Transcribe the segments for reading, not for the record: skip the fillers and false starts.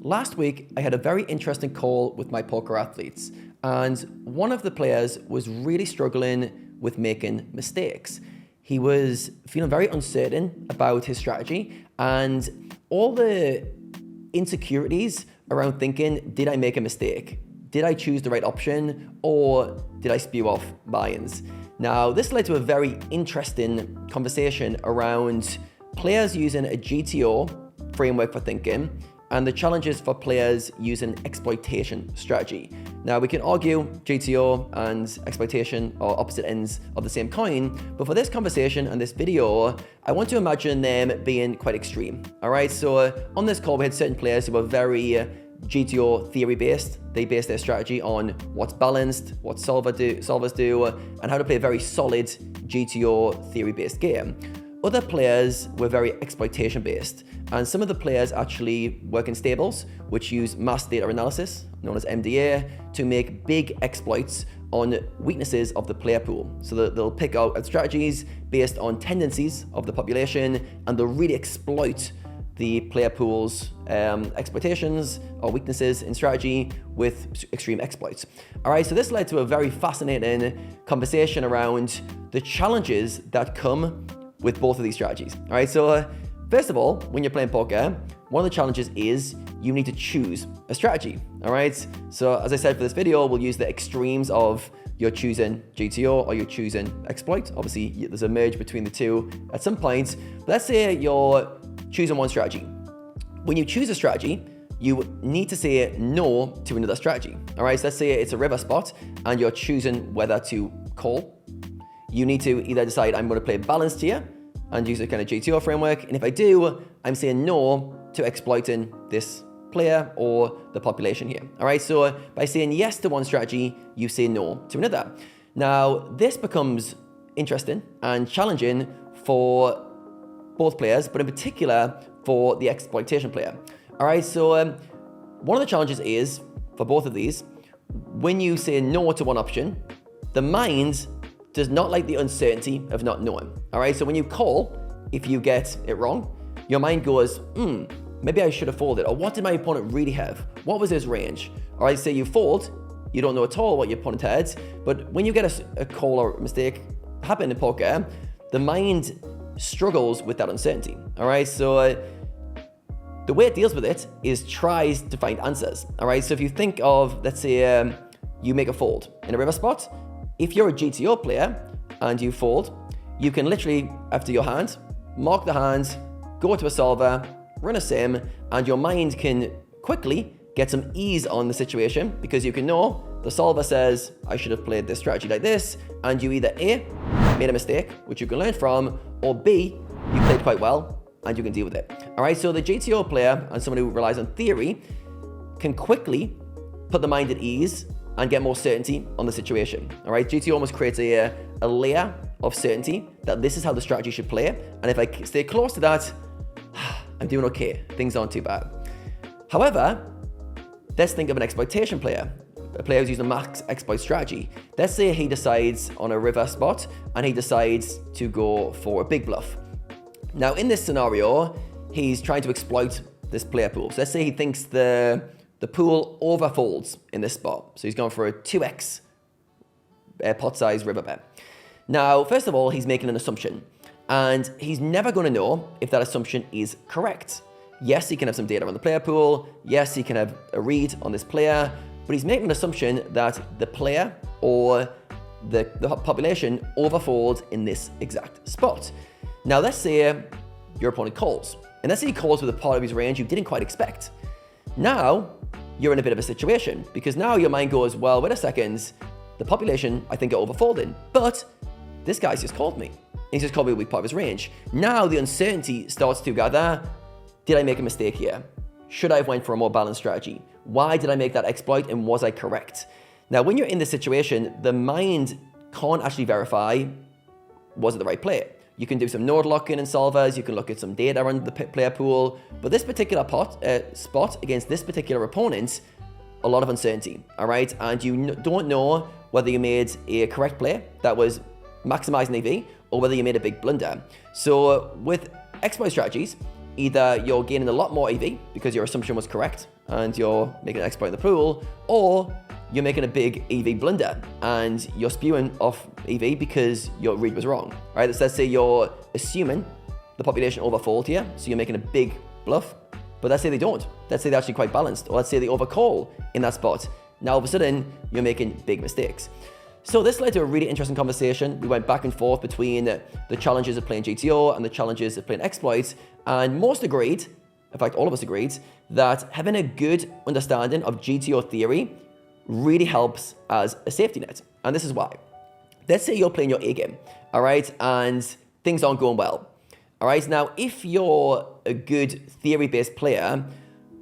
last week I had a very interesting call with my poker athletes, and one of the players was really struggling with making mistakes. He was feeling very uncertain about his strategy and all the insecurities around thinking, did I make a mistake? Did I choose the right option, or did I spew off buy-ins? Now, this led to a very interesting conversation around players using a GTO framework for thinking and the challenges for players using exploitation strategy. Now, we can argue GTO and exploitation are opposite ends of the same coin, but for this conversation and this video, I want to imagine them being quite extreme. All right, so on this call, we had certain players who were very GTO theory based. They base their strategy on what's balanced, what solvers do, and how to play a very solid GTO theory based game. Other players were very exploitation based, and some of the players actually work in stables which use mass data analysis, known as MDA, to make big exploits on weaknesses of the player pool. So that they'll pick out strategies based on tendencies of the population, and they'll really exploit the player pool's exploitations or weaknesses in strategy with extreme exploits. All right, so this led to a very fascinating conversation around the challenges that come with both of these strategies. All right, so first of all, when you're playing poker, one of the challenges is you need to choose a strategy. All right, so as I said for this video, we'll use the extremes of you're choosing GTO or you're choosing exploit. Obviously, there's a merge between the two at some point. But let's say you're choosing one strategy. When you choose a strategy, you need to say no to another strategy. All right, so let's say it's a river spot and you're choosing whether to call. You need to either decide I'm going to play balanced here and use a kind of GTO framework. And if I do, I'm saying no to exploiting this player or the population here. All right, so by saying yes to one strategy, you say no to another. Now, this becomes interesting and challenging for both players, but in particular for the exploitation player. All right, so one of the challenges is, for both of these, when you say no to one option, the mind does not like the uncertainty of not knowing. All right, so when you call, if you get it wrong, your mind goes, maybe I should have folded, or what did my opponent really have? What was his range? All right, say you fold, you don't know at all what your opponent had, but when you get a call or a mistake happen in poker, the mind struggles with that uncertainty. All right, so the way it deals with it is tries to find answers. All right, so if you think of, let's say you make a fold in a river spot, if you're a GTO player and you fold, you can literally, after your hand, mark the hand, go to a solver, run a sim, and your mind can quickly get some ease on the situation because you can know the solver says, I should have played this strategy like this, and you either A, made a mistake, which you can learn from, or B, you played quite well and you can deal with it. All right, so the GTO player and someone who relies on theory can quickly put the mind at ease and get more certainty on the situation. All right, GTO almost creates a layer of certainty that this is how the strategy should play. And if I stay close to that, I'm doing okay. Things aren't too bad. However, let's think of an exploitation player, a player who's using a max exploit strategy. Let's say he decides on a river spot and he decides to go for a big bluff. Now, in this scenario, he's trying to exploit this player pool. So let's say he thinks the pool overfolds in this spot. So he's going for a 2x pot size river bet. Now, first of all, he's making an assumption, and he's never going to know if that assumption is correct. Yes, he can have some data on the player pool. Yes, he can have a read on this player, but he's making an assumption that the player or the population overfolds in this exact spot. Now, let's say your opponent calls, and let's say he calls with a part of his range you didn't quite expect. Now, you're in a bit of a situation because now your mind goes, well, wait a second, the population, I think, are overfolding, but this guy's just called me. He's just called me a weak part of his range. Now the uncertainty starts to gather. Did I make a mistake here? Should I have went for a more balanced strategy? Why did I make that exploit, and was I correct? Now, when you're in this situation, the mind can't actually verify, was it the right play? You can do some node locking in solvers, you can look at some data on the player pool, but this particular spot against this particular opponent, a lot of uncertainty, all right? And you don't know whether you made a correct play that was maximizing EV or whether you made a big blunder. So with exploit strategies, either you're gaining a lot more EV because your assumption was correct and you're making an exploit in the pool, or you're making a big EV blunder and you're spewing off EV because your read was wrong, right? So let's say you're assuming the population overfold here, so you're making a big bluff, but let's say they don't. Let's say they're actually quite balanced, or let's say they overcall in that spot. Now all of a sudden, you're making big mistakes. So this led to a really interesting conversation. We went back and forth between the challenges of playing GTO and the challenges of playing exploits, and most agreed, in fact all of us agreed, that having a good understanding of GTO theory really helps as a safety net. And this is why. Let's say you're playing your A game, all right, and things aren't going well. All right, now if you're a good theory-based player,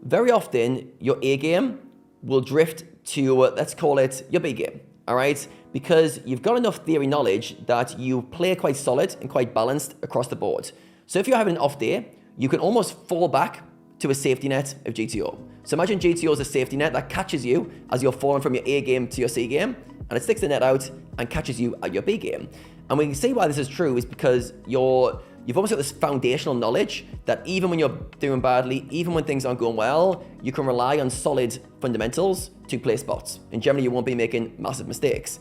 very often your A game will drift to, let's call it your B game, all right? Because you've got enough theory knowledge that you play quite solid and quite balanced across the board. So if you're having an off day, you can almost fall back to a safety net of GTO. So imagine GTO as a safety net that catches you as you're falling from your A game to your C game, and it sticks the net out and catches you at your B game. And we can see why this is true is because you've almost got this foundational knowledge that even when you're doing badly, even when things aren't going well, you can rely on solid fundamentals to play spots. And generally, you won't be making massive mistakes.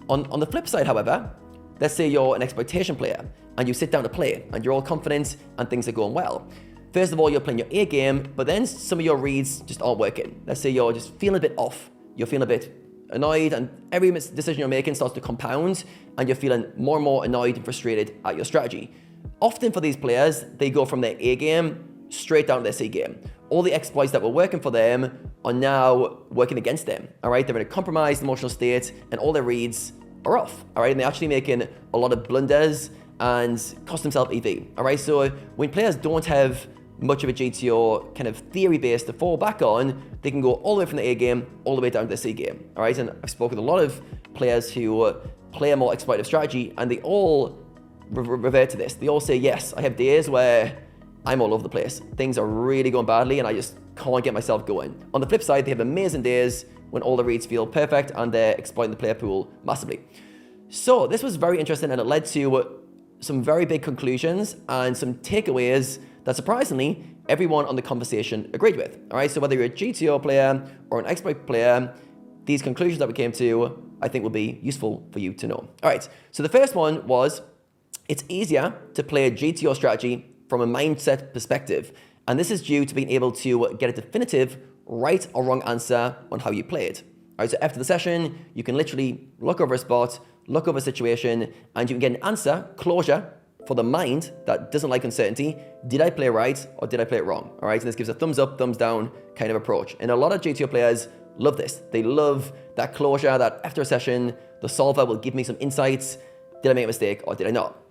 On the flip side, however, let's say you're an exploitation player and you sit down to play and you're all confident and things are going well. First of all, you're playing your A game, but then some of your reads just aren't working. Let's say you're just feeling a bit off. You're feeling a bit annoyed, and every decision you're making starts to compound and you're feeling more and more annoyed and frustrated at your strategy. Often for these players, they go from their A game straight down to their C game. All the exploits that were working for them are now working against them, all right? They're in a compromised emotional state and all their reads are off, all right? And they're actually making a lot of blunders and cost themselves EV, all right? So when players don't have much of a GTO kind of theory base to fall back on, they can go all the way from the A game all the way down to the C game, all right? And I've spoken to a lot of players who play a more exploitative strategy, and they all revert to this. They all say, yes, I have days where I'm all over the place. Things are really going badly and I just can't get myself going. On the flip side, they have amazing days when all the reads feel perfect and they're exploiting the player pool massively. So this was very interesting, and it led to some very big conclusions and some takeaways that surprisingly everyone on the conversation agreed with. All right, so whether you're a GTO player or an exploit player, these conclusions that we came to, I think will be useful for you to know. All right, so the first one was, it's easier to play a GTO strategy from a mindset perspective, and this is due to being able to get a definitive right or wrong answer on how you play it. All right, so after the session, you can literally look over a spot, look over a situation, and you can get an answer, closure, for the mind that doesn't like uncertainty. Did I play right or did I play it wrong? All right, and this gives a thumbs up, thumbs down kind of approach. And a lot of GTO players love this. They love that closure, that after a session, the solver will give me some insights. Did I make a mistake or did I not?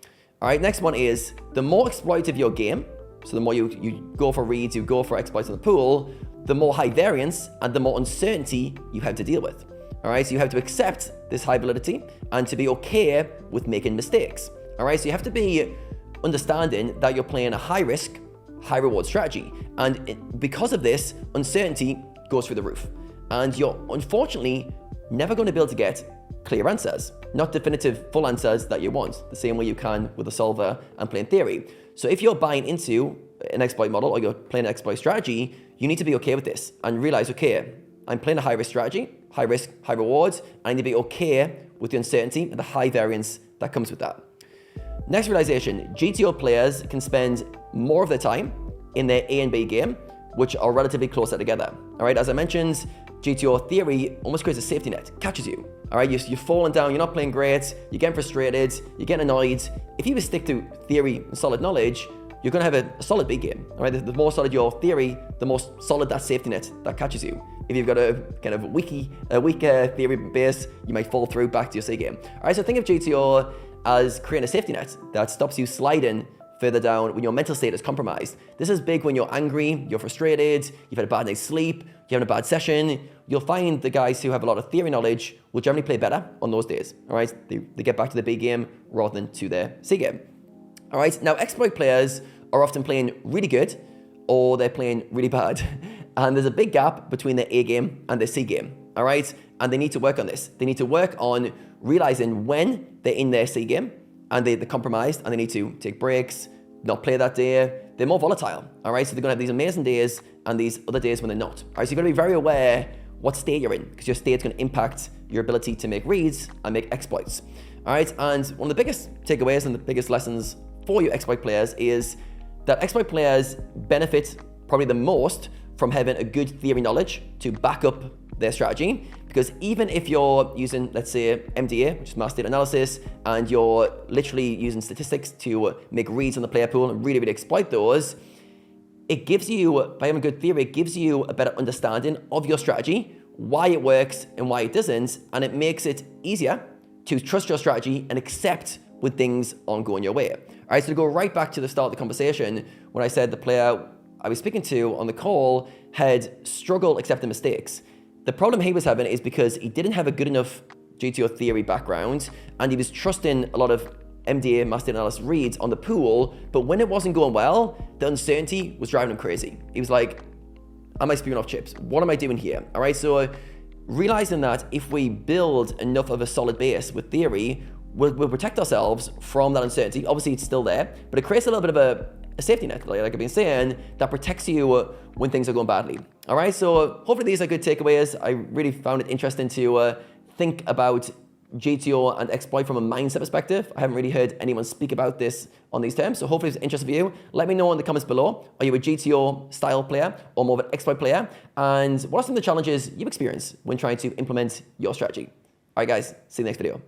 All right, next one is, the more exploitive your game, so the more you go for reads, you go for exploits in the pool, the more high variance and the more uncertainty you have to deal with. All right, so you have to accept this high validity and to be okay with making mistakes. All right, so you have to be understanding that you're playing a high risk, high reward strategy. And because of this, uncertainty goes through the roof. And you're unfortunately never going to be able to get clear answers, not definitive full answers that you want, the same way you can with a solver and playing theory. So if you're buying into an exploit model or you're playing an exploit strategy, you need to be okay with this and realize, okay, I'm playing a high risk strategy, high risk, high rewards. I need to be okay with the uncertainty and the high variance that comes with that. Next realization, GTO players can spend more of their time in their A and B game, which are relatively closer together. All right, as I mentioned, GTO theory almost creates a safety net, catches you. All right, you're falling down, you're not playing great, you're getting frustrated, you're getting annoyed. If you stick to theory and solid knowledge, you're going to have a solid B game. All right, the more solid your theory, the more solid that safety net that catches you. If you've got a kind of weaker theory base, you might fall through back to your C game. All right, so think of GTO as creating a safety net that stops you sliding further down when your mental state is compromised. This is big when you're angry, you're frustrated, you've had a bad night's sleep, you're having a bad session. You'll find the guys who have a lot of theory knowledge will generally play better on those days. All right, they get back to the B game rather than to their C game. All right, now exploit players are often playing really good or they're playing really bad. And there's a big gap between their A game and their C game. All right, and they need to work on this. They need to work on realizing when they're in their C game and they're compromised and they need to take breaks, not play that day, they're more volatile, all right? So they're gonna have these amazing days and these other days when they're not, all right? So you're gonna be very aware what state you're in, because your state's gonna impact your ability to make reads and make exploits, all right? And one of the biggest takeaways and the biggest lessons for you exploit players is that exploit players benefit probably the most from having a good theory knowledge to back up their strategy. Because even if you're using, let's say, MDA, which is master data analysis, and you're literally using statistics to make reads on the player pool and really, really exploit those, it gives you, by having good theory, it gives you a better understanding of your strategy, why it works and why it doesn't, and it makes it easier to trust your strategy and accept when things aren't going your way. All right, so to go right back to the start of the conversation, when I said the player I was speaking to on the call had struggled accepting mistakes. The problem he was having is because he didn't have a good enough GTO theory background, and he was trusting a lot of MDA, master data analysis reads on the pool, but when it wasn't going well, the uncertainty was driving him crazy. He was like, am I spewing off chips? What am I doing here? All right, so realizing that if we build enough of a solid base with theory, we'll protect ourselves from that uncertainty. Obviously, it's still there, but it creates a little bit of a safety net, like I've been saying, that protects you when things are going badly. All right, so hopefully these are good takeaways. I really found it interesting to think about GTO and exploit from a mindset perspective. I haven't really heard anyone speak about this on these terms, so hopefully it's interesting for you. Let me know in the comments below. Are you a GTO style player or more of an exploit player? And what are some of the challenges you experience when trying to implement your strategy? All right, guys, see you in the next video.